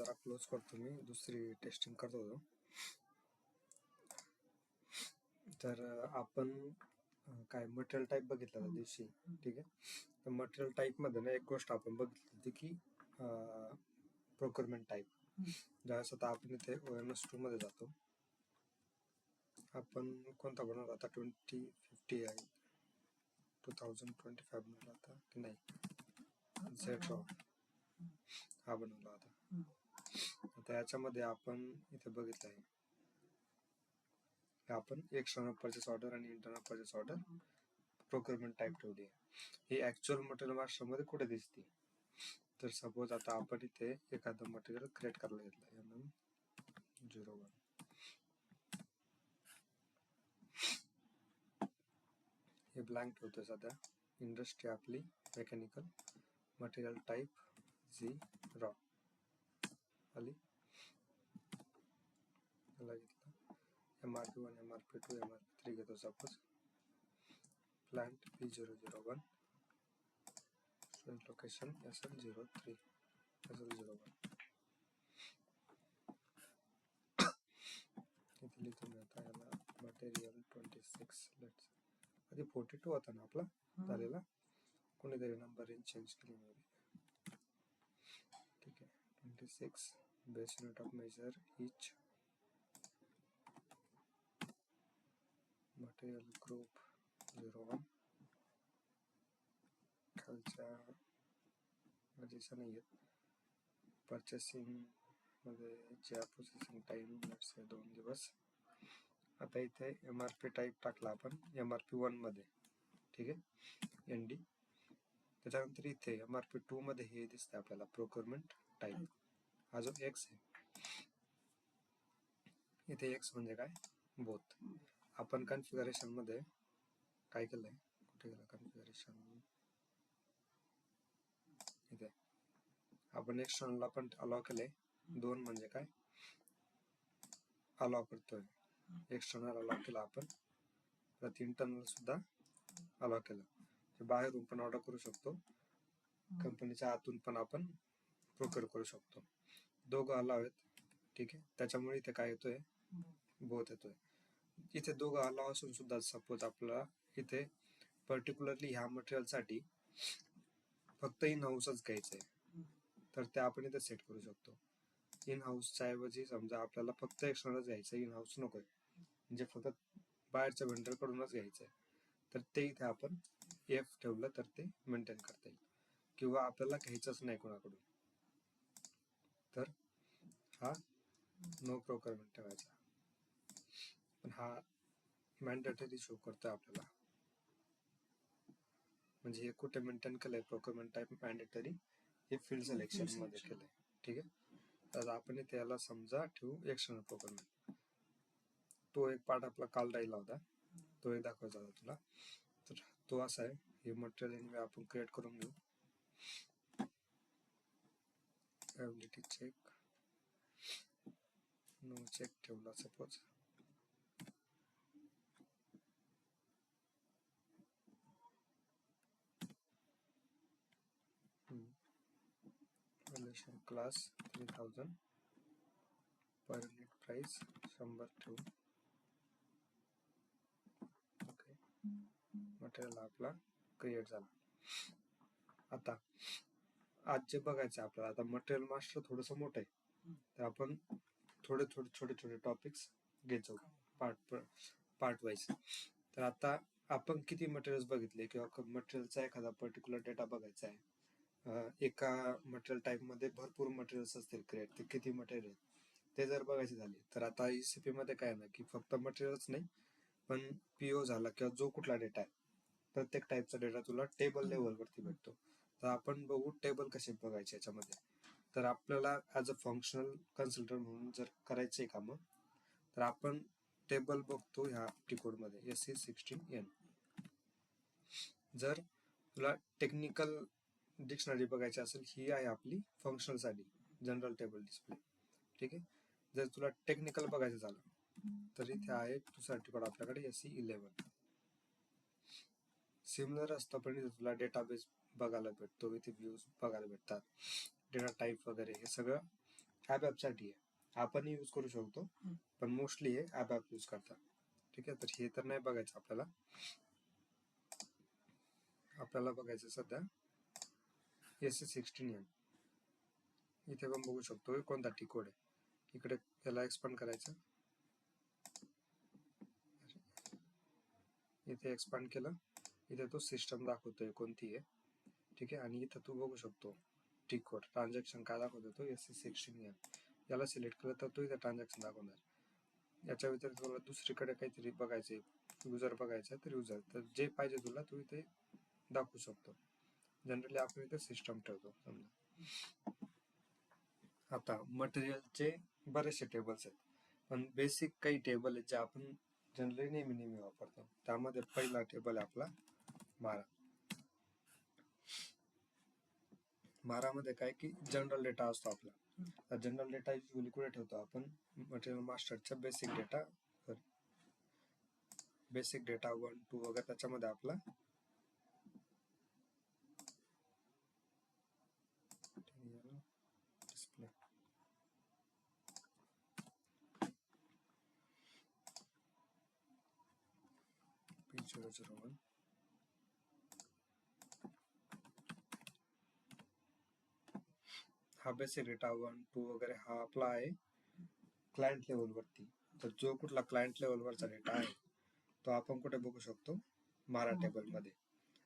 जरा क्लोज करतो मी, दुसरी टेस्टिंग करत होतो. तर आपण काय मटेरियल टाईप बघितला त्या दिवशी, ठीक आहे. तर मटेरियल टाईप मध्ये ना एक गोष्ट आपण बघितली होती की प्रोक्युरमेंट टाईप. ज्यावेळेस आता आपण इथे OMS2 मध्ये जातो, आपण कोणता बनवला आता 2050 आहे, 2025 बनवला होता की नाही, Z हा बनवला होता. आता याच्यामध्ये आपण इथे बघितलं आहे आपण एक्सटर्नल परचेस ऑर्डर आणि internal purchase order procurement type ठेवली आहे. ही ऍक्च्युअल मटेरियल मास्टर मध्ये कुठे दिसते, तर सपोज आता आपण इथे एखादं मटेरियल क्रिएट करायला घेतलं MM01, हे ब्लँक ठेवतोय सध्या. इंडस्ट्री आपली मेकॅनिकल, मटेरियल टाईप Z आली, त्याला घेतलं MRP1, MRP2, MRP3 घेतो suppose. Plant P001, location SL03, SL01. इथे लिहितो मी आता याला मटेरियल 26. लेट्स, आधी 42 होता ना आपला झालेला, कोणीतरी नंबर चेंज केली मी, ठीक आहे. 26 base unit of measure each material group 01. खालच्या मजेचा नाही आहेत, परचेसिंग मध्ये ज्या प्रोसेसिंग टाइम 2 दिवस. आता इथे MRP टाईप टाकला आपण MRP1 मध्ये, ठीक आहे, ND. त्याच्यानंतर इथे MRP2 मध्ये हे दिसतंय आपल्याला प्रोक्युरमेंट टाईप, हा जो X आहे. इथे X म्हणजे काय, बोथ. आपण कॉन्फिगरेशन मध्ये काय केलंय, कुठे गेलं कॉन्फिगरेशन, इथे आपण एक्सटर्नलला पण अलाव केलंय. 2 म्हणजे काय, अलाव करतोय, एक्सटर्नल अलाव केला आपण, परत इंटरनल सुद्धा अलाव केलं. बाहेरून पण ऑर्डर करू शकतो, कंपनीच्या आतून पण आपण प्रोक्युअर करू शकतो. दोघं अलाव आहेत, ठीक आहे. त्याच्यामुळे इथे काय येतोय, बोथ येतोय. इथे दोघं अलाव असून सुद्धा सपोज आपल्याला इथे पर्टिक्युलरली ह्या मटेरियल साठी फक्त इन हाऊसच घ्यायचंय, तर ते आपण इथे सेट करू शकतो. इन हाऊसच्या ऐवजी समजा आपल्याला फक्त एक्सटर्नल घ्यायचं, इन हाऊस नकोय, म्हणजे फक्त बाहेरच्या वेंडर कडूनच घ्यायचंय, तर ते इथे आपण F ठेवलं तर ते मेंटेन करता येईल. किंवा आपल्याला घ्यायचंच नाही कोणाकडून, तर हा नो प्रोक्युरमेंट ठेवायचा, पण हा मॅन्डेटरी शो करतोय आपल्याला. म्हणजे हे कुठे मेंटेन केलंय प्रोक्युरमेंट टाईप मॅन्डेटरी, हे फील्ड सिलेक्शन मध्ये केलंय, ठीक आहे. तर आपण इथे याला समजा ठेवू एक्सटर्नल प्रोक्युरमेंट. तो एक पार्ट आपला काल राहिला होता, तो एक दाखवायचा होता तुला. तर तो असा आहे, हे मटेरियल आपण क्रिएट करून घेऊ. अवेलेबिलिटी चेक, नो चेक ठेवला suppose. Relation class 3000, per unit price 100 ठेवू. ओके, मटेरियल आपला क्रिएट झाला. आता आज जे बघायचं आपल्याला, आता मटेरियल मास्टर थोडंसं मोठं आहे, तर आपण थोडे छोटे टॉपिक्स घ्यायचो पार्ट वाईज. तर आता आपण किती मटेरियल्स बघितले, किंवा मटेरियलचा एखादा पर्टिक्युलर डेटा बघायचा आहे. एका मटेरियल टाईप मध्ये भरपूर मटेरियल्स असतील क्रिएट, ते किती मटेरियल ते जर बघायचे झाले, तर आता ECP मध्ये काय ना की फक्त मटेरियलच नाही, पण PO झाला किंवा जो कुठला डेटा आहे, प्रत्येक टाईपचा डेटा तुला टेबल लेवल वरती भेटतो. तर आपण बघू टेबल कसे बघायचे याच्यामध्ये. तर आपल्याला ऍज अ फंक्शनल कन्सल्टंट म्हणून जर करायचे काम, तर आपण टेबल बघतो ह्या कीकोड मध्ये SE16N. जर तुला टेक्निकल डिक्शनरी बघायची असेल, ही आहे आपली फंक्शनल साठी जनरल टेबल डिस्प्ले, ठीक आहे. जर तुला टेक्निकल बघायचं झालं, तर इथे आहे दुसरा कीकोड आपल्याकडे SE11. सिमिलर असतं, पण इथे तुला डेटाबेस बघायला भेटतो, इथे व्ह्यूज बघायला भेटतात, डेटा टाईप वगैरे हे सगळं ABAP साठी आहे, आपणही यूज करू शकतो, पण मोस्टली हे ABAP यूज करतात. ठीक आहे, तर हे तर नाही बघायचं आपल्याला. आपल्याला बघायचं सध्या SS16M. इथे पण बघू शकतो कोणता टी कोड आहे. इकडे याला एक्सपांड करायचं, इथे एक्सपांड केलं, इथे तो सिस्टम दाखवतोय कोणती आहे. ठीक आहे, आणि इथं तू बघू शकतो टी कोड ट्रान्झॅक्शन काय दाखवतो तो SS16M. याला सिलेक्ट केलं तर तो इथे ट्रान्झॅक्शन दाखवणार. याच्या व्यतिरिक्त तुला दुसरीकडे काहीतरी बघायचे, युजर बघायचा तर युजर, तर जे पाहिजे तुला तू इथे दाखवू शकतो. जनरली आपण इथे सिस्टम ठेवतो समजा. आता मटेरियलचे बरेचसे टेबल्स आहेत, पण बेसिक काही टेबल आहेत जे आपण जनरली नेहमी वापरतो. त्यामध्ये पहिला टेबल आहे आपला मारा. मारामध्ये काय की जनरल डेटा असतो आपला. तर जनरल डेटा युजली कुठे ठेवतो आपण, मटेरियल मास्टरच्या बेसिक डेटा 1, 2 वगैरे त्याच्यामध्ये आपला डिस्प्ले P001 हा बेसिक डेटा 1, 2 वगैरे हा आपला आहे क्लायंट लेवलवरती. तर जो कुठला क्लायंट लेवलवरचा डेटा आहे तो आपण कुठे बघू शकतो, मारा टेबलमध्ये.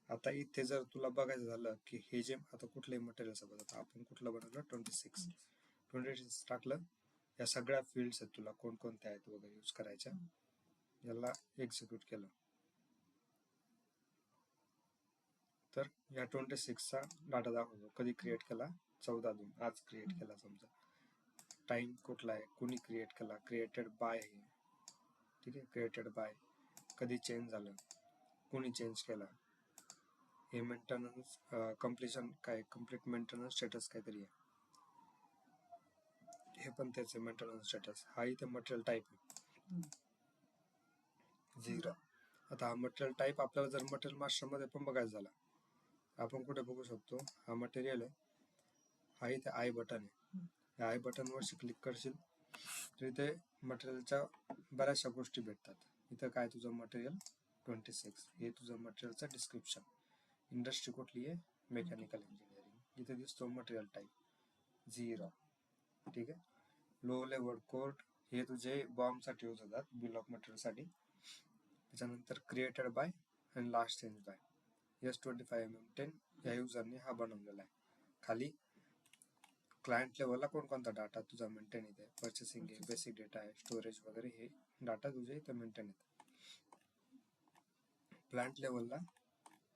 आता इथे जर तुला बघायचं झालं की हे जे आता कुठले मटेरियल समज, आता आपण कुठलं बनवलं 26 टाकलं, या सगळ्या फील्ड्स आहेत तुला कोणकोणत्या आहेत वगैरे यूज करायच्या. याला एक्झिक्यूट केलं तर या 26चा डाटा दाखवतो. कधी क्रिएट केला, 14/2 आज क्रिएट केला समजा. टाइम कुठला आहे, कुणी क्रिएट केला, क्रिएटेड बाय आहे. ठीक आहे, क्रिएटेड बाय, कधी चेंज झालं, कुणी चेंज केला, हे मेंटेनन्स कम्प्लिशन काय, कम्प्लीट मेंटेनन्स स्टेटस काहीतरी आहे, हे पण त्याचे मेंटेनन्स स्टेटस. हा इथे मटेरियल टाईप आहे 0. आता हा मटेरियल टाईप आपल्याला जर मटेरियल मास्टर मध्ये पण बघायचं झाला, आपण कुठे बघू शकतो, हा मटेरियल आहे, हा इथे आय बटन आहे. या आय बटन वरती क्लिक करशील तर इथे मटेरियलच्या बऱ्याचशा गोष्टी भेटतात. इथं काय तुझं मटेरियल 26, हे तुझं मटेरियलचं डिस्क्रिप्शन, इंडस्ट्री कुठली आहे, मेकॅनिकल इंजिनिअरिंग. इथे दिसतो मटेरियल टाईप 0. ठीक आहे, लो लेवल कोड हे तुझे बॉम्ब साठी यूज होतात, बिल ऑफ मटेरियल साठी. त्याच्यानंतर क्रिएटेड बाय आणि लास्ट चेंज बाय. S25mm10 या युजरने हा बनवलेला आहे. खाली क्लायंट लेवलला कोणकोणता डाटा तुझा मेंटेन येते, पर्चेसिंग आहे, बेसिक डेटा आहे, स्टोरेज वगैरे, हे डाटा तुझे इथे मेंटेन येते. प्लांट लेवलला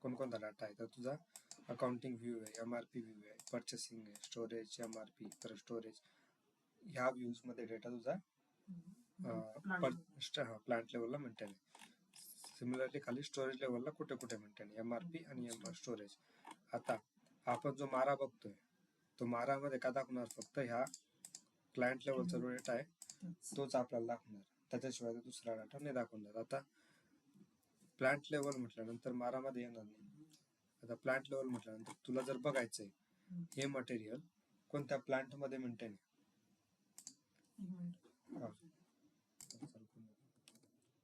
कोणकोणता डाटा आहे, तर तुझा अकाउंटिंग व्ह्यू आहे, MRP व्ह्यू आहे, पर्चेसिंग आहे, स्टोरेज, MRP तर स्टोरेज, ह्या व्ह्यूज मध्ये डेटा तुझा प्लांट लेवलला मेंटेन आहे. सिमिलरली खाली स्टोरेज लेवलला कुठे कुठे मेंटेन आहे, MRP आणि स्टोरेज. आता आपण जो मारा बघतोय तो मारामध्ये काय दाखवणार, फक्त ह्या क्लायंट लेवलचा जो डेटा आहे तोच आपल्याला दाखवणार, त्याच्याशिवाय दुसरा डाटा नाही दाखवणार. आता प्लांट लेवल म्हटल्यानंतर मारामध्ये येणार नाही. आता प्लांट लेवल म्हटल्यानंतर तुला जर बघायचंय हे मटेरियल कोणत्या प्लांट मध्ये मेंटेन आहे.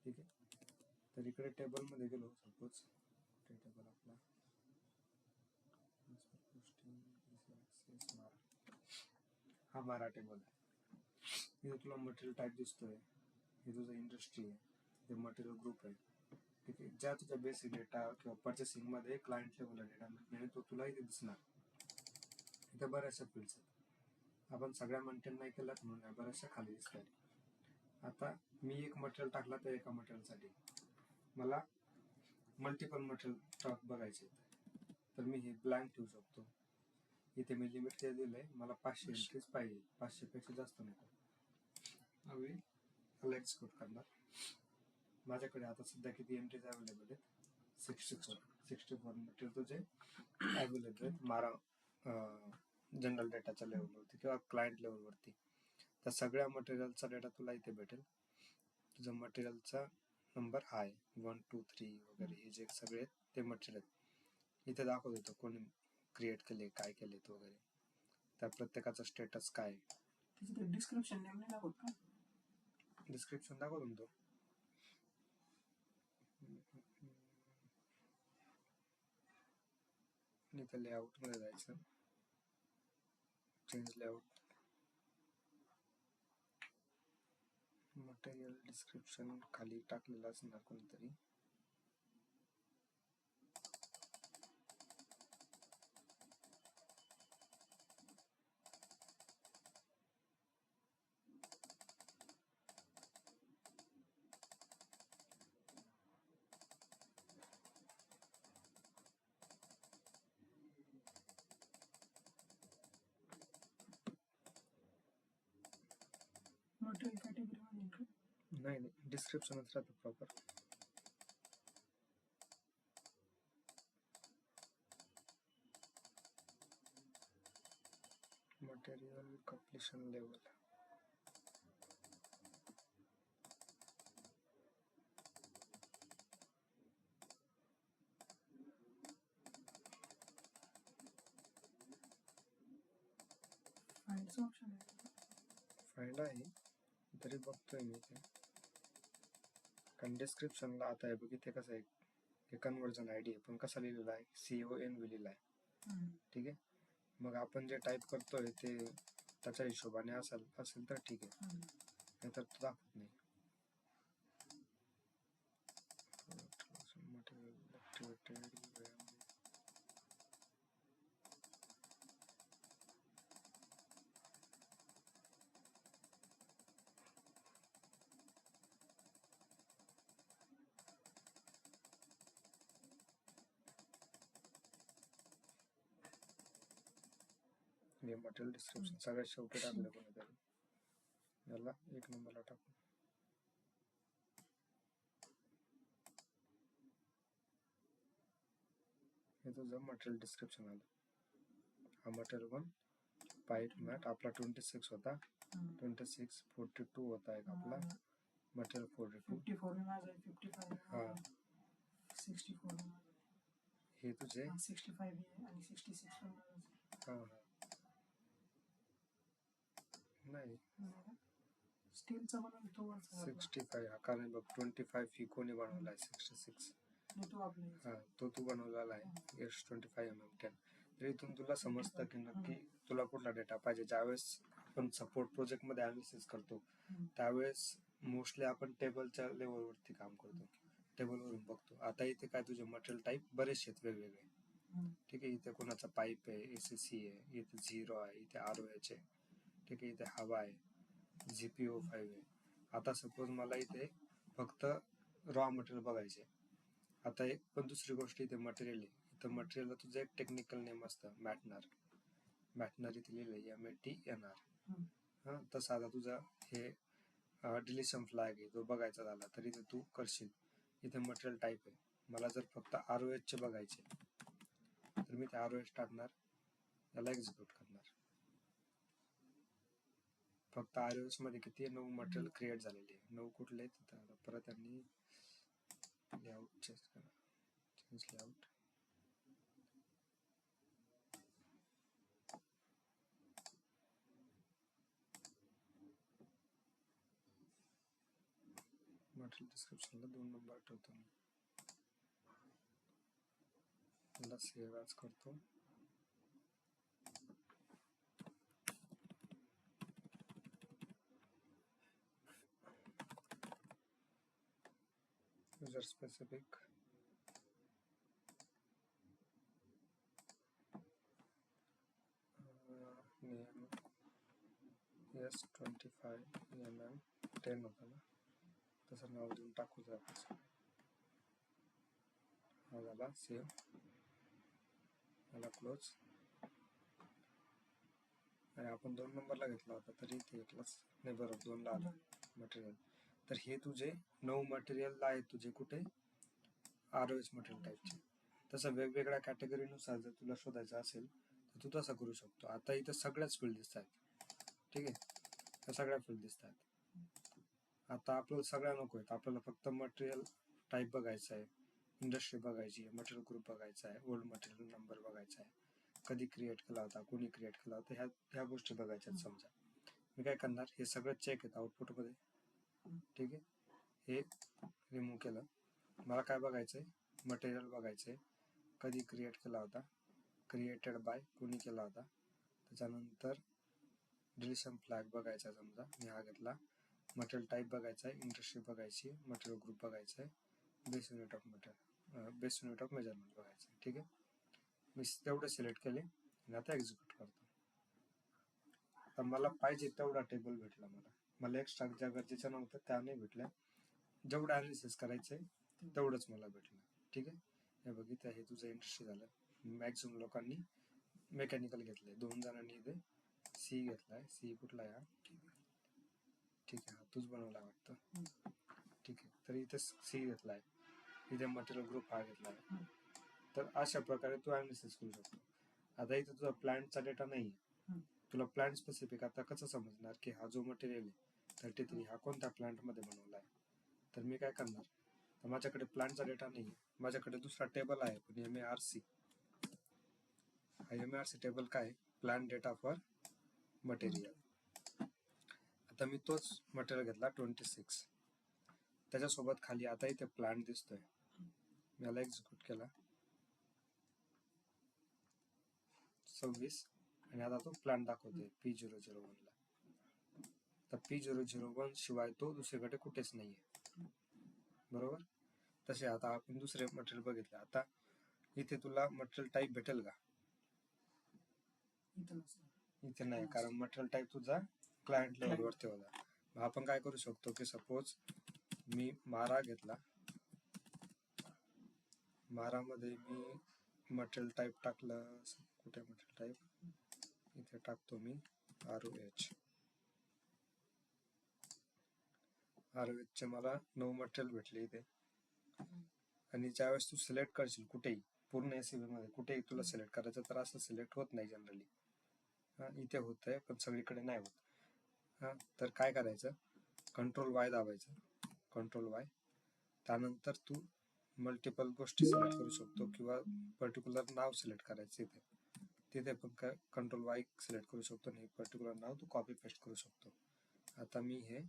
ठीक आहे, तर इकडे टेबल मध्ये गेलो, सपोज टेबल आपला हा मारा टेबल आहे. इथे तुला मटेरियल टाईप दिसतोय, हे तुझं इंडस्ट्री आहे, हे मटेरियल ग्रुप आहे. ठीक आहे, ज्या तुझ्या बेसिक डेटा किंवा पर्चेसिंग मध्ये क्लायंट लेवलला डेटा मिळेल तो तुला इथे दिसणार. इथे बऱ्याचशा फील्ड्स आहेत, आपण सगळ्या मेंटेन नाही केल्यात म्हणून बऱ्याचशा खाली दिसतात. आता मी एक मटेरियल टाकला तर एका मटेरियलसाठी मला मल्टिपल मटेरियल स्टॉक बघायचे, तर मी हे ब्लँक ठेवू शकतो. इथे मी लिमिट ते दिलंय, मला 500 एंट्रीज पाहिजे, 500 पेक्षा जास्त नको. मी त्याला एक्सपोर्ट करणार. माझ्याकडे आता सध्या किती एंट्रीज अवेलेबल आहेत, 64 मटेरियल तुझे अवेलेबल आहेत मारा जनरल डेटाच्या लेवलवरती किंवा क्लायंट लेवलवरती. त्या सगळ्या मटेरियलचा डेटा तुला इथे भेटेल. तुझं मटेरियलचा नंबर आहे 1, 2, 3 वगैरे, हे जे सगळे ते मटेरियल इथे दाखवत येतो, कोणी क्रिएट केले, काय केले वगैरे, त्या प्रत्येकाचा स्टेटस काय. त्याची डिस्क्रिप्शन नेम नाही दाखवत का? डिस्क्रिप्शन दाखवतो ना तो. इथं लेआउट मध्ये जायचं, चेंज लेआउट, मटेरियल डिस्क्रिप्शन खाली टाकलेलं असणार कोणीतरी. मटेरियल कॅटेगरी मध्ये का? नाही, डिस्क्रिप्शनच राहतं प्रॉपर. मटेरियल कंप्लीशन लेवल, फाईलचं ऑप्शन आहे. फाइंड आहे तरी बघतोय मी ते. कारण डिस्क्रिप्शनला आता आहे बघ, इथे कसं आहे, हे कन्वर्जन आयडी आहे पण कसा लिहिलेला आहे, CONV लिहिलेला आहे. ठीक आहे, मग आपण जे टाईप करतोय ते त्याच्या हिशोबाने असेल तर ठीक आहे, नाहीतर तो दाखवत नाही. मटेरियल ऍक्टिव्हेटेड, हे मटेरियल डिस्क्रिप्शन सगळ्यात शेवटी टाकलं कोणीतरी. याला 1 नंबरला टाकू. हे तुझं मटेरियल डिस्क्रिप्शन आलं. हा मटेरियल 1 पाईप मॅट आपला 26 होता, 26 42 होता एक आपला मटेरियल 42. 54 माझा आहे, 55 हा 64 हे तुझे 65 आहे आणि 66 पण माझा आहे. हा नाही स्टीलचा बनवून तो वरचा 65 हा, कारण बघ 25 ही कोणी बनवला आहे, 66 तो आपला हा तो तू बनवलेला आहे, S25 mm10. तर इथून तुला समजतं की नक्की तुला कुठला डेटा पाहिजे. ज्यावेळेस आपण सपोर्ट प्रोजेक्ट मध्ये अनालिसिस करतो त्यावेळेस मोस्टली आपण टेबलच्या लेवलवरती काम करतो, टेबलवरून बघतो. आता इथे काय तुझे मटेरियल टाईप बरेचसे आहेत वेगवेगळे. ठीक आहे, इथे कोणाचा पाईप आहे, ACC आहे, इथे 0 आहे, इथे ROH आहे. ठीक आहे, इथे हवा आहे, GPO5 आहे. आता सपोज मला इथे फक्त रॉ मटेरियल बघायचे. आता एक पण दुसरी गोष्ट इथे मटेरियल आहे, इथं मटेरियलला तुझं एक टेक्निकल नेम असतं, मॅटनर इथे लिहिलंय MATNR. हा तसं आता तुझा हे डिलिशन फ्लॅग आहे तो बघायचा झाला तर इथे तू करशील. इथे मटेरियल टाईप आहे, मला जर फक्त ROH चे बघायचे तर मी ते ROH टाकणार, याला एक्झिक्यूट करणार. फक्त ROH मध्ये किती 9 मटेरियल क्रिएट झालेली आहे. 9 कुठले आहेत आता परत यांनी लेआउट चेंज करा, चेंज लेआउट. मटेरियल डिस्क्रिप्शनला 2 नंबर ठेवतो मी, याला सेव्ह ॲज करतो. User specific name S25 mm10 होता ना, तसं नाव देऊन टाकू जायचं. हा झाला सेव्ह, याला क्लोज. आणि आपण 2 नंबरला घेतला होता तरी ते एकलाच नाही, बरोबर 2 ला आलं मटेरियल. तर हे तुझे 9 मटेरियलला आहे तुझे कुठे, ROH मटेरियल टाईपचे. तसं वेगवेगळ्या कॅटेगरीनुसार जर तुला शोधायचं असेल तर तू तसं करू शकतो. आता इथं सगळ्याच फील्ड दिसत आहेत. ठीक आहे, त्या सगळ्या फील्ड दिसत आहेत. आता आपल्याला सगळ्या नको आहेत, आपल्याला फक्त मटेरियल टाईप बघायचं आहे, इंडस्ट्री बघायची आहे, मटेरियल ग्रुप बघायचा आहे, ओल्ड मटेरियल नंबर बघायचा आहे, कधी क्रिएट केला होता, कोणी क्रिएट केला होता, ह्या गोष्टी बघायच्या समजा. मी काय करणार, हे सगळं चेक आहेत आउटपुट मध्ये, ठीक आहे. हे रिमूव्ह केलं. मला काय बघायचंय, मटेरियल बघायचंय, कधी क्रिएट केला होता, क्रिएटेड बाय कोणी केला होता. त्याच्यानंतर डिलिशन फ्लॅग बघायचा, समजा मी हा घेतला. मटेरियल टाईप बघायचा आहे, इंडस्ट्री बघायची, मटेरियल ग्रुप बघायचा आहे, base unit of material, base unit of measurement बघायचं आहे, ठीक आहे. मी तेवढे सिलेक्ट केले आणि आता एक्झिक्यूट करतो. तर मला पाहिजे तेवढा टेबल भेटला. मला एक्स्ट्रा ज्या गरजेच्या नव्हत्या त्या नाही भेटल्या. जेवढं ॲनालिसिस करायचंय तेवढंच मला भेटलं, ठीक आहे. हे बघितलं, हे तुझं इंडस्ट्री झालं. मॅक्सिमम लोकांनी मेकॅनिकल घेतलंय, 2 जणांनी इथे सी घेतलाय. सी कुठला आहे हा, ठीक आहे, हा तूच बनवला वाटतं, ठीक आहे. तर इथे सी घेतलाय, इथे मटेरियल ग्रुप हा घेतलाय. तर अशा प्रकारे तू ॲनालिसिस करू शकतो. आता इथे तुझा प्लांटचा डेटा नाही, तुला प्लांट स्पेसिफिक आता कसं समजणार की हा जो मटेरियल आहे 33 हा कोणत्या प्लांटमध्ये बनवला आहे. तर मी काय करणार, तर माझ्याकडे प्लांटचा डेटा नाही, माझ्याकडे दुसरा टेबल आहे पण MARC. MARC टेबल काय, प्लांट डेटा फॉर मटेरियल. आता मी तोच मटेरियल घेतला 26, त्याच्यासोबत खाली आता इथे प्लांट दिसतोय, मी याला एक्झिक्यूट केला 26 आणि आता तो प्लांट दाखवतोय P001 ला. तर P001 शिवाय तो दुसरीकडे कुठेच नाहीये, बरोबर. तसे आता आपण दुसरे मटेरियल बघितले. आता इथे तुला मटेरियल टाईप भेटेल का, इथे नाही, कारण मटेरियल टाईप तुझा क्लायंट लेवल वरती होता. आपण काय करू शकतो की सपोज मी मारा घेतला, मारामध्ये मी मटेरियल टाईप टाकलं, कुठे मटेरियल टाईप, इथे टाकतो मी ROH. ROH चे मला 9 मटेरियल भेटले इथे. आणि ज्यावेळेस तू सिलेक्ट करशील कुठेही, पूर्ण SCB मध्ये कुठेही तुला सिलेक्ट करायचं, तर असं सिलेक्ट होत नाही जनरली. इथे होत आहे पण सगळीकडे नाही होत. तर काय करायचं, Ctrl+Y दाबायचं, Ctrl+Y. त्यानंतर तू मल्टिपल गोष्टी सिलेक्ट करू शकतो किंवा पर्टिक्युलर नाव सिलेक्ट करायचं इथे, तिथे पण Ctrl+Y सिलेक्ट करू शकतो आणि पर्टिक्युलर नाव तू कॉपी पेस्ट करू शकतो. आता मी हे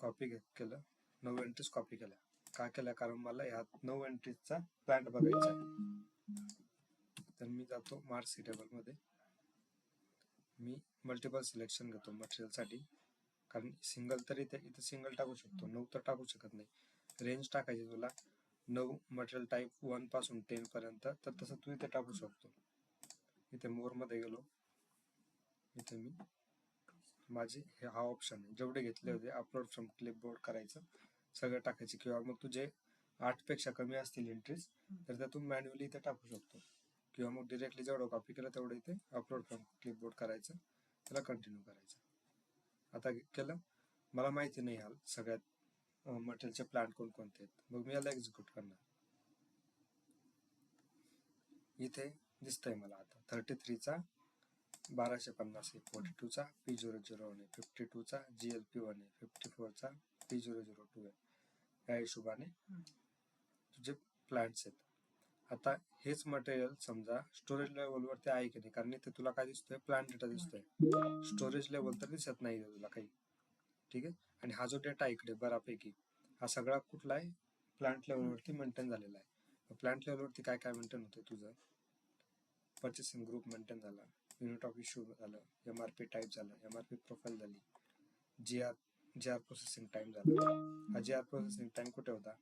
कॉपी केलं, 9 एंट्रीज कॉपी केल्या. का केल्या, कारण मला ह्या 9 एंट्रीजचा प्लांट बघायचा आहे. तर मी जातो मार्क्स टेबल मध्ये, मी मल्टिपल सिलेक्शन घेतो मटेरियल साठी, कारण सिंगल तर इथे सिंगल टाकू शकतो, 9 तर टाकू शकत नाही. रेंज टाकायची तुला 9 मटेरियल टाईप 1 पासून 10 पर्यंत, तर तसं तू इथे टाकू शकतो. इथे मोर मध्ये गेलो, इथे मी माझे हा ऑप्शन आहे, जेवढे घेतले होते अपलोड फ्रॉम क्लिपबोर्ड करायचं, सगळं टाकायचे. किंवा मग तुझे 8 पेक्षा कमी असतील एंट्रीज तर त्यातून मॅन्युअली इथे टाकू शकतो, किंवा मग डिरेक्टली जेवढं कॉपी केलं तेवढं इथे अपलोड फ्रॉम क्लिपबोर्ड करायचं, त्याला कंटिन्यू करायचं. आता केलं, मला माहिती नाही यार सगळ्यात मटेरियलचे प्लांट कोणकोणते आहेत, मग मी याला एक्झिक्यूट करणार. इथे दिसतंय मला आता 33चा 1250 आहे, 42चा P001 आहे, 52चा GLP1 आहे, 54चा P002 आहे. या हिशोबाने तुझे प्लांट्स आहेत. आता हेच मटेरियल समजा स्टोरेज लेवल वरती आहे की नाही, कारण इथे तुला काय दिसतोय, प्लांट डेटा दिसतोय, स्टोरेज लेवल तर दिसत नाही तुला काही, ठीक आहे. आणि हा जो डेटा इकडे बऱ्यापैकी हा सगळा कुठला आहे, प्लांट लेवल वरती मेंटेन झालेला आहे. प्लांट लेवल वरती काय काय मेंटेन होतं तुझं, परचेसिंग ग्रुप मेंटेन झाला, युनिट ऑफ इश्यू झालं, MRP टाईप झालं, MRP प्रोफाईल झाली, GR प्रोसेसिंग टाइम झाला. हा GR प्रोसेसिंग टाइम कुठे होता,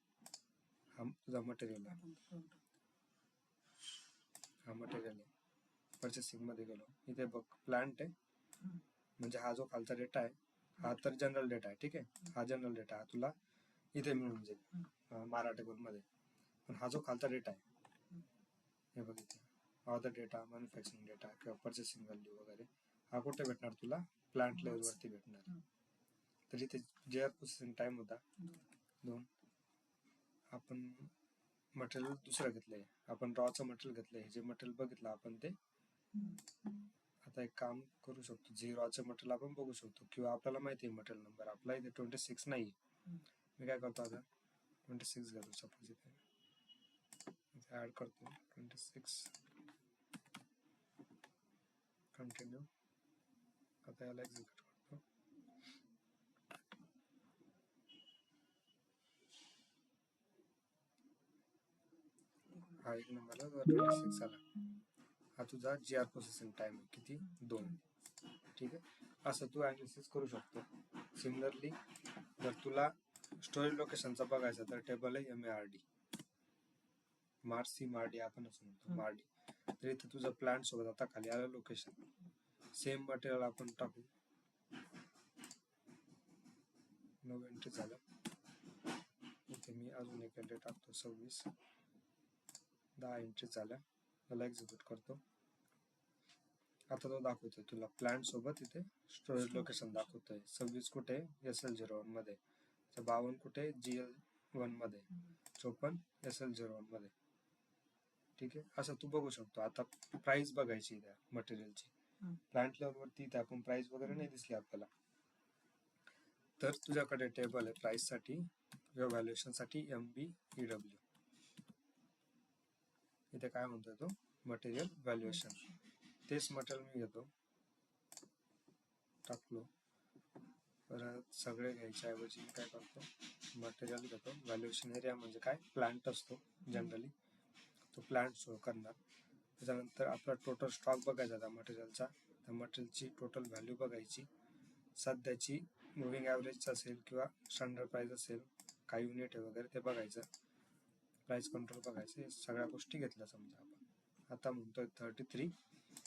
हा तुझा मटेरियल आहे, हा मटेरियल आहे. परचेसिंग मध्ये गेलो, इथे बघ प्लांट आहे, म्हणजे हा जो खालचा डेटा आहे हा तर जनरल डेटा आहे, ठीक आहे. हा जनरल डेटा हा तुला इथे मिळून जाईल मारा टेबल मध्ये. पण हा जो खालचा डेटा आहे, हे बघ इथे ऑदर डेटा, मॅन्युफॅक्चरिंग डेटा किंवा परचेसिंग व्हॅल्यू वगैरे, हा कुठे भेटणार तुला, प्लांट लेवल वरती भेटणार. तर इथे GR प्रोसेसिंग टाइम होता 2. आपण मटेरियल दुसरं घेतलंय, आपण रॉचं मटेरियल घेतलंय, हे जे मटेरियल बघितलं आपण ते. आता एक काम करू शकतो, जे रॉचं मटेरियल आपण बघू शकतो, किंवा आपल्याला माहिती आहे मटेरियल नंबर आपला इथे 26 नाही. मी काय करतो, आता 26 घेतो सपोज, इथे ऍड करतो 26, कंटिन्यू आता याला एक्झिक्यूट करतो. हा एक नंबरला 26 आला. हा तुझा GR प्रोसेसिंग टाइम आहे किती 2. ठीक आहे, असं तू ॲनालिसिस करू शकतो. सिमिलरली जर तुला स्टोरेज लोकेशनचा बघायचा तर टेबल आहे MARD, मार्डी आपण असं म्हणतो मार्डी. तर इथे तुझं प्लांट सोबत आता खाली आलं लोकेशन, सेम मटेरियल आपण टाकू. 9 एंट्री झालं. इथे मी अजून एक एंट्री टाकतो 26. 10 एंट्री झाल्या. त्याला एक्झिक्यूट करतो. आता तो दाखवतोय तुला प्लांट सोबत इथे स्टोरेज लोकेशन दाखवतोय. 26 कुठे SL01 मध्ये, 52 कुठे GL1 मध्ये, 54 SL01 मध्ये. ठीक आहे, असं तू बघू शकतो. आता प्राइस बघायची त्या मटेरियलची. प्लांट लेवलवरती इथे आपण प्राइस वगैरे नाही दिसली आपल्याला, तर तुझ्याकडे टेबल आहे प्राइस साठी किंवा व्हॅल्युएशन साठी MBEW. इथे काय म्हणतोय तो मटेरियल व्हॅल्युएशन. तेच मटेरियल मी घेतो, टाकलो. परत सगळे घ्यायच्या ऐवजी मी काय करतो मटेरियल घेतो. व्हॅल्युएशन एरिया म्हणजे काय, प्लांट असतो जनरली, तो प्लांट शो करणार. त्याच्यानंतर आपला टोटल स्टॉक बघायचा त्या मटेरियलचा, त्या मटेरियलची टोटल व्हॅल्यू बघायची, सध्याची मुव्हिंग ॲव्हरेज असेल किंवा स्टँडर्ड प्राइस असेल, काही युनिट आहे वगैरे ते बघायचं, प्राइस कंट्रोल बघायचं. हे सगळ्या गोष्टी घेतल्या समजा आपण. आता म्हणतोय 33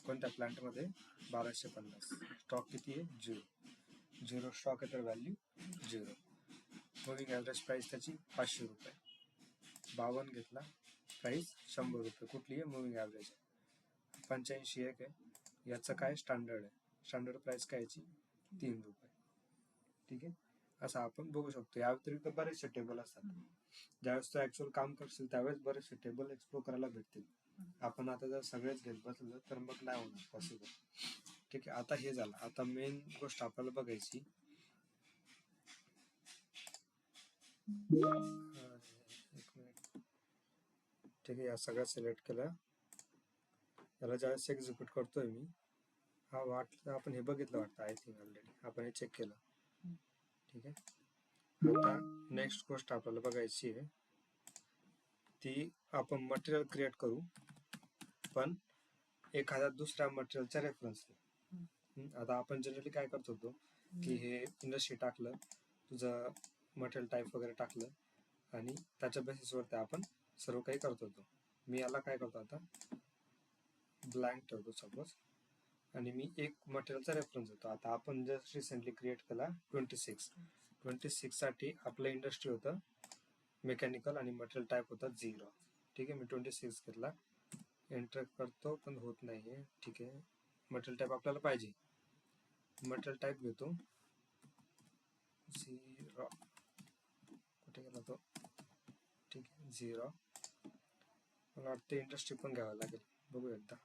कोणत्या प्लांटमध्ये 1250. स्टॉक किती आहे 0 स्टॉक आहे तर व्हॅल्यू 0. मुव्हिंग ॲव्हरेज प्राइस त्याची 500 रुपये. 52 घेतला, प्राइस 100 रुपये. कुठली आहे मुव्हिंग ॲव्हरेज आहे. 85 एक आहे, याचं काय स्टँडर्ड आहे, स्टँडर्ड प्राइस काय याची 3 रुपये. ठीक आहे, असं आपण बघू शकतो. या व्यतिरिक्त बरेचसे टेबल असतात. ज्यावेळेस तू ऍक्च्युअल काम करशील त्यावेळेस बरेचसे टेबल एक्सप्लोर करायला भेटतील. आपण आता जर सगळेच घेत बसलो तर मग नाही होणार पॉसिबल. ठीक आहे, आता हे झालं. आता मेन गोष्ट आपल्याला बघायची, एक मिनिट. ठीक आहे, या सगळ्या सिलेक्ट केल्या. याला ज्यावेळेस एक्झिक्यूट करतोय मी, हा वाटलं आपण हे बघितलं वाटतं, आय थिंक ऑलरेडी आपण हे चेक केलं. ठीक आहे, आता नेक्स्ट गोष्ट आपल्याला बघायची आहे ती, आपण मटेरियल क्रिएट करू पण एखाद्या दुसऱ्या मटेरियलच्या रेफरन्सने. आता आपण जनरली काय करत होतो की हे इंडस्ट्री टाकलं, तुझं मटेरियल टाईप वगैरे टाकलं आणि त्याच्या बेसिसवरती आपण सर्व काही करत होतो. मी याला काय करतो आता ब्लँक ठेवतो सपोज, आणि मी एक मटेरियलचा रेफरन्स देतो. आता आपण जस्ट रिसेंटली क्रिएट केला 26 साठी आपलं इंडस्ट्री होतं मेकॅनिकल आणि मटेरियल टाईप होता 0. ठीक आहे, मी 26 घेतला, एंटर करतो पण होत नाहीये. ठीक आहे, मटेरियल टाईप आपल्याला पाहिजे, मटेरियल टाईप घेतो 0. कुठे गेला तो, ठीक आहे 0. मला वाटतं इंडस्ट्री पण घ्यावं लागेल, बघू एकदा.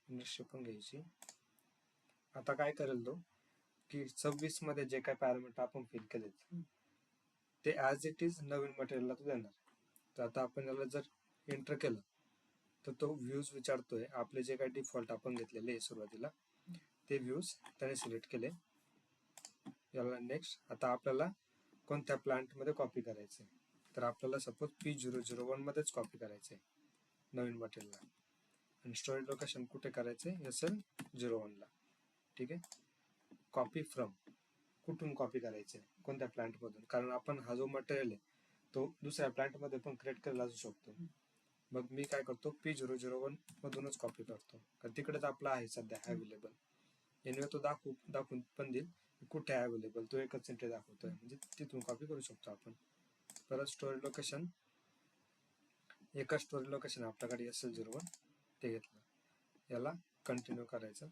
इंडस्ट्री पण घ्यायची. आता काय करेल तो की 26 मध्ये जे काय पॅरामीटर आपण फिल केलेत ते ॲज इट इज नवीन मटेरियलला तो देणार. तर आता आपण याला जर एंटर केलं तर तो व्ह्यूज विचारतोय. आपले जे काही डिफॉल्ट आपण घेतलेले सुरुवातीला ते व्ह्यूज त्याने सिलेक्ट केले. याला नेक्स्ट. आता आपल्याला कोणत्या प्लांटमध्ये कॉपी करायचे, तर आपल्याला सपोज P001 मध्येच कॉपी करायचे नवीन मटेरियलला, आणि स्टोरेज लोकेशन कुठे करायचे SL01 ला. ठीक आहे, कॉपी फ्रॉम, कुठून कॉपी करायचे, कोणत्या प्लांटमधून, कारण आपण हा जो मटेरियल आहे तो दुसऱ्या प्लांटमध्ये पण क्रिएट करायला असू शकतो. मग मी काय करतो P001 मधूनच कॉपी करतो, कारण तिकडेच आपला आहे सध्या अवेलेबल. एनिवे तो दाखवून पण देईल कुठे अवेलेबल, तो एकच एंट्री दाखवतोय, म्हणजे तिथून कॉपी करू शकतो आपण. परत स्टोरेज लोकेशन, एकच स्टोरेज लोकेशन आपल्याकडे SL01 ते घेतलं. याला कंटिन्यू करायचं.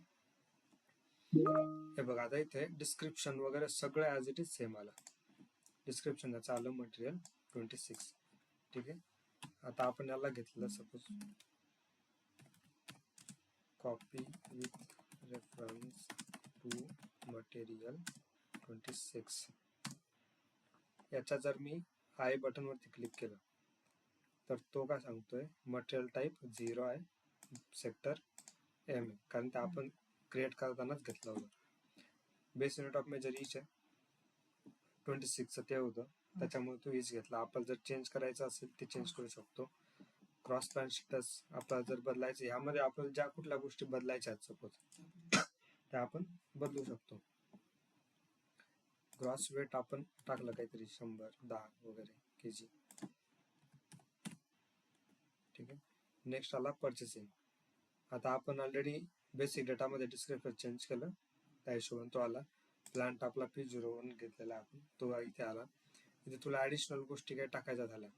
हे बघा, आता इथे डिस्क्रिप्शन वगैरे सगळं ॲज इट इज सेम आलं. डिस्क्रिप्शन याचं आलं मटेरियल 26. ठीक आहे, आता आपण याला घेतलं suppose copy with reference to material 26. याच्या जर मी आय बटन वरती क्लिक केलं तर तो काय सांगतोय, मटेरियल टाईप 0 आहे, सेक्टर M आहे, कारण ते आपण क्रिएट करतानाच घेतला होता. बेस युनिट ऑफ मेजर इच आहे 26 ते होतं, त्याच्यामुळे तू इच घेतला. आपण जर चेंज करायचं असेल ते चेंज करू शकतो. क्रॉस प्लॅन स्टेटस आपल्याला जर बदलायचं, यामध्ये आपल्याला ज्या कुठल्या गोष्टी बदलायच्या आहेत सपोज त्या आपण बदलू शकतो. ग्रॉस वेट आपण टाकलं काहीतरी 100, 10 वगैरे kg. ठीक आहे. नेक्स्ट आला परचेसिंग. आता आपण ऑलरेडी बेसिक डेटामध्ये डिस्क्रिप्टर चेंज केलं, त्या हिशोबाने तो आला. प्लांट आपला P01 घेतलेला आपण, तो इथे आला. इथे तुला ऍडिशनल गोष्टी काही टाकायच्या झाल्या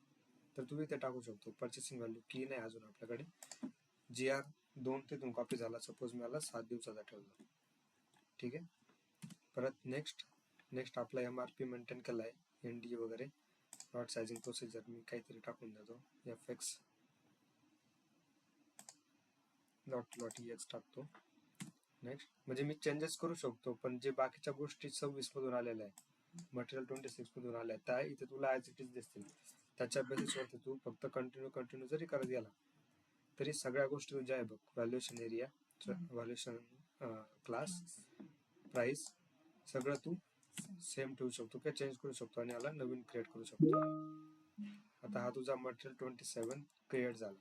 तर तू इथे टाकू शकतो. परचेसिंग व्हॅल्यू की नाही अजून आपल्याकडे. GR 2 तिथून कॉपी झाला, सपोज मी याला 7 दिवसाचा ठेवला. ठीक आहे. परत नेक्स्ट आपला MRP मेंटेन केला आहे, ND वगैरे. लॉट सायझिंग प्रोसिजर मी काहीतरी टाकून देतो, FX लॉट EX टाकतो. नेक्स्ट म्हणजे मी चेंजेस करू शकतो, पण जे बाकीच्या गोष्टी 26 मधून आलेल्या आहे, मटेरियल 26 मधून आल्या त्या इथे तुला ॲज इट इज दिसतील. त्याच्या बेसिसवरती तू फक्त कंटिन्यू जरी करत गेला तरी सगळ्या गोष्टी तुझ्या आहे बघ. Valuation area, valuation class, price सगळं तू सेम ठेवू शकतो किंवा चेंज करू शकतो आणि याला नवीन क्रिएट करू शकतो. आता हा तुझा मटेरियल 27 क्रिएट झाला.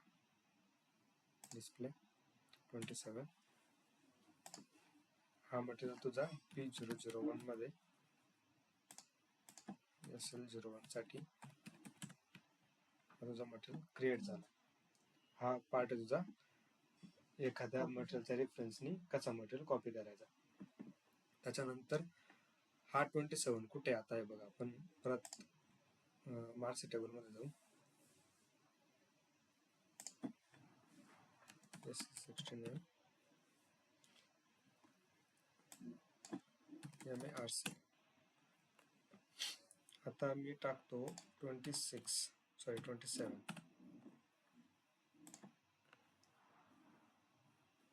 डिस्प्ले 27. हा मटेरियल तुझा P001 मध्ये SL01 साठी तुझा मटेरियल क्रिएट झाला. हा पार्ट आहे तुझा एखाद्या मटेरियलच्या रेफरन्सनी कसा मटेरियल कॉपी करायचा. त्याच्यानंतर हा 27 कुठे आता आहे बघा. आपण परत मार्क्स टेबल मध्ये जाऊ. 69 MARC. आता मी टाकतो 27.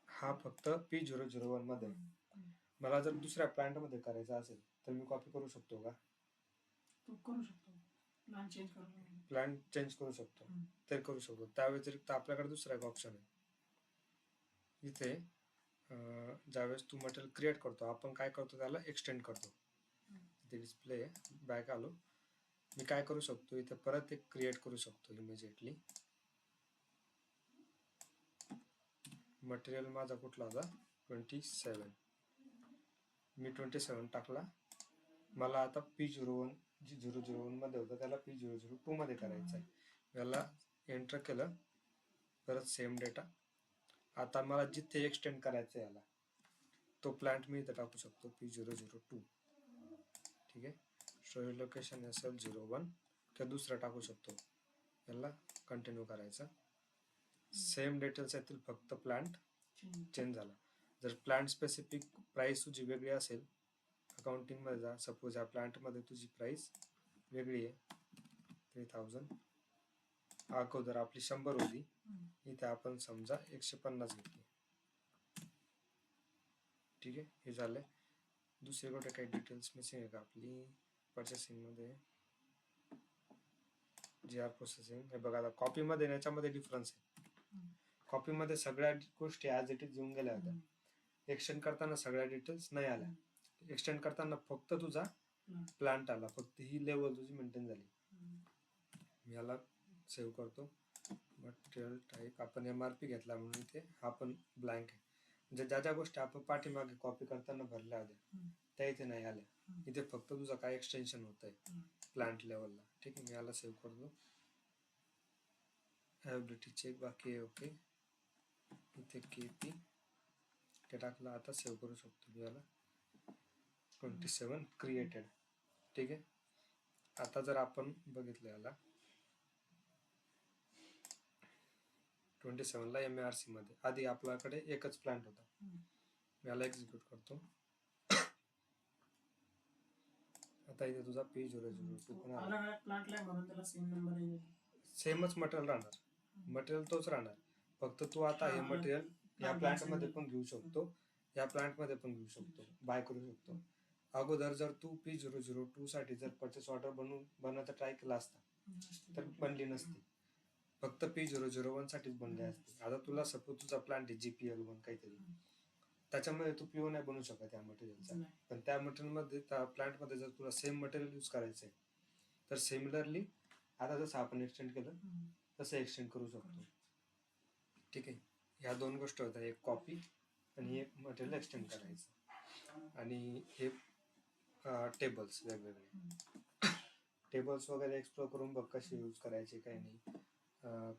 हा फक्त P001 मध्ये. मला जर दुसऱ्या प्लांट मध्ये करायचा असेल तर मी कॉपी करू शकतो का? तू करू शकतो. प्लॅन चेंज करू शकतो, तर करू शकतो. त्या व्यतिरिक्त आपल्याकडे दुसरा एक ऑप्शन आहे. इथे ज्यावेळेस तू मटेरियल क्रिएट करतो आपण काय करतो, त्याला एक्सटेंड करतो. इथे डिस्प्ले बॅक आलो. मी काय करू शकतो, इथे परत एक क्रिएट करू शकतो इमिजिएटली. मटेरियल माझा कुठला होता 27. मी 27 टाकला. मला आता P001 मध्ये होतं त्याला P002 मध्ये करायचं आहे. याला एंटर केलं, परत सेम डेटा. आता मला जिथे एक्सटेंड करायचं याला तो प्लांट मी इथे टाकू शकतो P002. ठीक आहे. स्टोरेज लोकेशन SL01 किंवा दुसरा टाकू शकतो. याला कंटिन्यू करायचं. सेम डिटेल्स येतील, फक्त प्लांट चेंज झाला. जर प्लांट स्पेसिफिक प्राइस तुझी वेगळी असेल, अकाउंटिंग मध्ये जा. सपोज या प्लांट मध्ये तुझी प्राइस वेगळी आहे 3000. अगोदर आपली 100 होती, इथे आपण समजा 150 घेतली. ठीक आहे. हे झालंय. दुसरी गोष्ट काही डिटेल्स मिसिंग आहे का आपली परचेसिंग मध्ये. GR प्रोसेसिंग हे बघा. आता कॉपी मध्ये याच्यामध्ये डिफरन्स आहे. कॉपी मध्ये सगळ्या गोष्टी ॲज इट इज येऊन गेल्या होत्या. एक्सटेंड करताना सगळ्या डिटेल्स नाही आल्या. एक्सटेंड करताना फक्त तुझा प्लांट आला, फक्त ही लेवल तुझी मेंटेन झाली. मी याला सेव्ह करतो. मटेरियल टाईप आपण MRP घेतला म्हणून इथे हा पण ब्लँक आहे. म्हणजे ज्या गोष्टी आपण पाठीमागे कॉपी करताना भरल्या होत्या त्या इथे नाही आल्या. इथे फक्त तुझा काय एक्सटेन्शन होत आहे प्लांट लेवलला. ठीक आहे. मी याला सेव्ह करतो. अवेलेबिलिटी चेक बाकी आहे. ओके. इथे KP ते टाकलं. आता सेव्ह करू शकतो मी याला. 27 क्रिएटेड. ठीक आहे. आता जर आपण बघितलं याला 27 ला MARC मध्ये आधी आपल्याकडे एकच प्लांट होता. याला एक्झिक्यूट करतो. आता इथे तुझा P002 पण आला. सेमच मटेरियल राहणार. मटेरियल तोच राहणार. फक्त तू आता हे मटेरियल या प्लांट मध्ये पण घेऊ शकतो, या प्लांट मध्ये पण घेऊ शकतो, बाय करू शकतो. अगोदर जर तू P002 साठी जर परचेस ऑर्डर बनवायचा ट्राय केला असता तर बनली नसती. फक्त P001 साठीच बनली असती. आता तुला सपोज तुझा प्लांट आहे GPL1 काहीतरी, त्याच्यामध्ये तू पीओ नाही बनवू शकत या मटेरियलचा. नाही. पण त्या मटेरियलमध्ये त्या प्लांटमध्ये जर तुला सेम मटेरियल यूज करायचं आहे तर सिमिलरली आता जसं आपण एक्सटेंड केलं तसं एक्सटेंड करू शकतो. ठीक आहे. ह्या दोन गोष्टी होत्या, एक कॉपी आणि एक मटेरियल एक्सटेंड करायचं. आणि हे टेबल्स वेगवेगळे टेबल्स वगैरे एक्सप्लोर करून बघ कसे यूज करायचे काही नाही.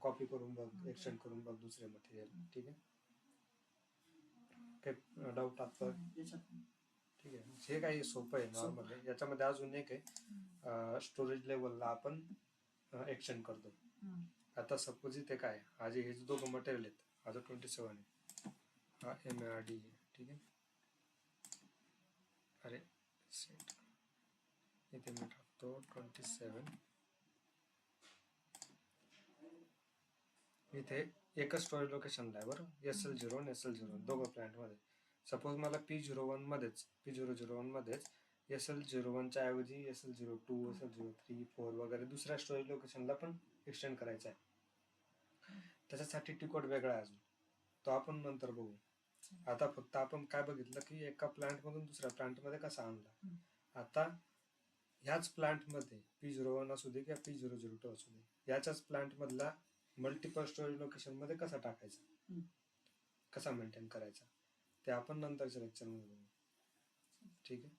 कॉपी करून बघ, एक्सटेंड करून बघ दुसरे मटेरियल. ठीक आहे. काही डाऊट आता? ठीक आहे. हे काही सोपं आहे, नॉर्मल आहे. याच्यामध्ये अजून एक आहे, स्टोरेज लेवलला आपण एक्सटेंड करतो. आता सपोज इथे काय हा जे हे जे दोघं मटेरियल आहेत, हा जो 27 आहे, हा MARD आहे. ठीक आहे. अरे सेट इथे मी टाकतो 27. इथे एकच स्टोरेज लोकेशनला आहे बरं, SL0 आणि SL01 दोघं प्लॅन्टमध्ये. सपोज मला P01 मध्येच P001 मध्येच SL01 च्या ऐवजी SL02, SL03, 4 वगैरे दुसऱ्या स्टोरेज लोकेशनला पण एक्सटेंड करायचा आहे. त्याच्यासाठी टिकोड वेगळा आहे अजून, तो आपण नंतर बघू. आता फक्त आपण काय बघितलं की एका प्लांटमधून दुसऱ्या प्लांटमध्ये कसा आणला. आता ह्याच प्लांटमध्ये P01 असू दे किंवा P002 असू दे, याच्याच प्लांटमधला मल्टिपल स्टोरेज लोकेशन मध्ये कसा टाकायचा, कसा मेंटेन करायचा, ते आपण नंतरच्या लेक्चरमध्ये बघू. ठीक आहे.